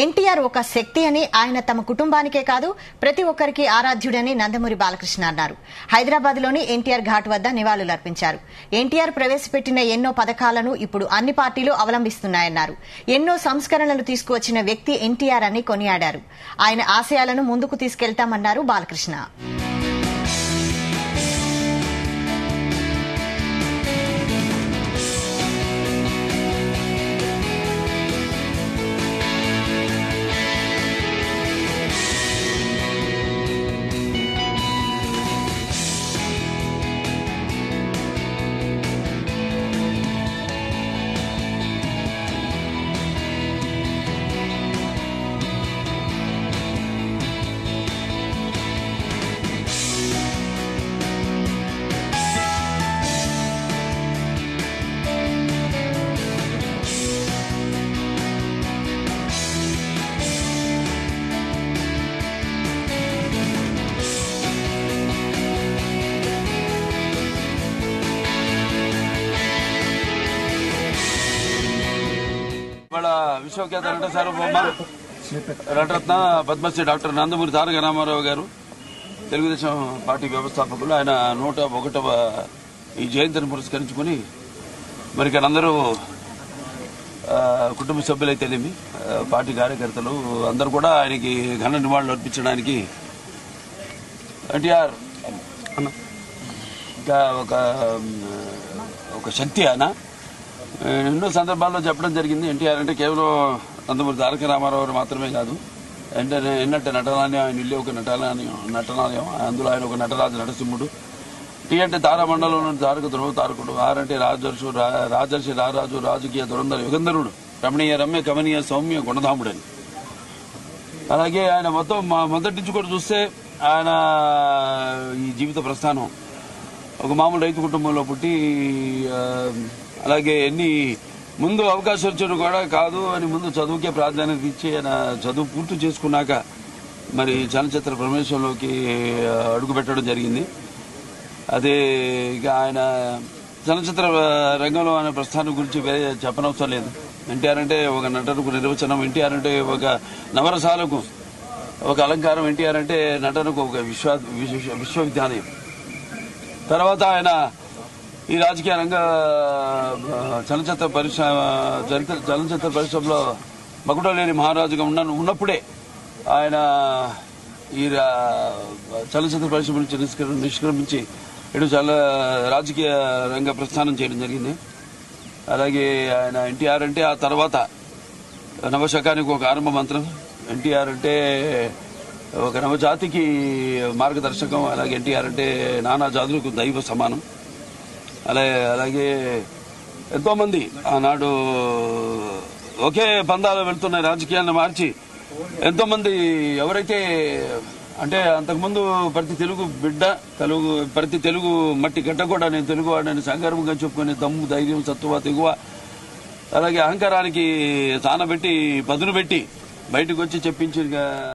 ఎన్టీఆర్ ఒక శక్తి అని ఆయన తమ కుటుంబానికే కాదు ప్రతి ఒక్కరికి ఆరాధ్యుడని నందమూరి బాలకృష్ణ అన్నారు. హైదరాబాద్ లోని ఎన్టీఆర్ ఘాట్ వద్ద నివాళులర్పించారు. ఎన్టీఆర్ ప్రవేశపెట్టిన ఎన్నో పథకాలను ఇప్పుడు అన్ని పార్టీలు అవలంబిస్తున్నాయన్నారు. ఎన్నో సంస్కరణలు తీసుకువచ్చిన వ్యక్తి ఎన్టీఆర్ అని కొనియాడారు. ఆయన ఆశయాలను ముందుకు తీసుకెళ్తామన్నారు బాలకృష్ణ. విశ్వఖ్యాత నట సార్వభౌమ నటరత్న పద్మశ్రీ డాక్టర్ నందమూరి తారక రామారావు గారు తెలుగుదేశం పార్టీ వ్యవస్థాపకులు. ఆయన 101వ ఈ జయంతిని పురస్కరించుకుని మరి ఇక్కడ అందరూ కుటుంబ సభ్యులైతేనేమి పార్టీ కార్యకర్తలు అందరూ కూడా ఆయనకి ఘన నివాళులు అర్పించడానికి ఎన్టీఆర్ ఒక శక్తి ఆయన ఎన్నో సందర్భాల్లో చెప్పడం జరిగింది. ఎన్టీఆర్ అంటే కేవలం నందమూరి తారక రామారావు మాత్రమే కాదు, ఎన్నట్టు నటనాలయం, ఆయన ఇల్లు ఒక నటనాలయం, అందులో ఆయన ఒక నటరాజు నటసింహుడు. టీ అంటే తారామండలంలో తారక ధ్రువ తారకుడు, ఆర్ అంటే రాజర్షి రారాజు, రాజకీయ దురంధర యుగంధరుడు, రమణీయ రమ్య కమనీయ సౌమ్య గుణధాముడని. అలాగే ఆయన మొదటి నుంచి కూడా చూస్తే ఆయన ఈ జీవిత ప్రస్థానం ఒక మామూలు రైతు కుటుంబంలో పుట్టి, అలాగే ఎన్ని ముందు అవకాశం వచ్చాడు కూడా కాదు అని ముందు చదువుకే ప్రాధాన్యత ఇచ్చి ఆయన చదువు పూర్తి చేసుకున్నాక మరి చలనచిత్ర ప్రవేశంలోకి అడుగుపెట్టడం జరిగింది. అదే ఇక ఆయన చలనచిత్ర రంగంలో ఆయన ప్రస్థానం గురించి వేరే చెప్పనవసరం లేదు. ఎన్టీఆర్ అంటే ఒక నటనకు నిర్వచనం, ఎన్టీఆర్ అంటే ఒక నవరసాలకు ఒక అలంకారం, ఎన్టీఆర్ అంటే నటనకు ఒక విశ్వవిద్యాలయం. తర్వాత ఆయన ఈ రాజకీయ రంగ చలనచిత్ర పరిశ్రమలో మకుటలేని మహారాజుగా ఉన్నప్పుడే ఆయన ఈ చలనచిత్ర పరిశ్రమ నుంచి నిష్క్రమించి ఇటు రాజకీయ రంగ ప్రస్థానం చేయడం జరిగింది. అలాగే ఆయన ఎన్టీఆర్ అంటే ఆ తర్వాత నవశకానికి ఒక ఆరంభ మంత్రం, ఎన్టీఆర్ అంటే ఒక నవజాతికి మార్గదర్శకం, అలాగే ఎన్టీఆర్ అంటే నానా జాతులకు దైవ సమానం. అలాగే ఎంతోమంది ఆనాడు ఒకే పందాలు వెళ్తున్న రాజకీయాన్ని మార్చి ఎంతోమంది ఎవరైతే అంటే అంతకుముందు ప్రతి తెలుగు మట్టి గడ్డ కూడా నేను తెలుగువాడని సంగర్వంగా చెప్పుకునే దమ్ము, ధైర్యం, సత్తువ, తెగువ, అలాగే అహంకారానికి తానబెట్టి పదును పెట్టి బయటకు వచ్చి చెప్పించి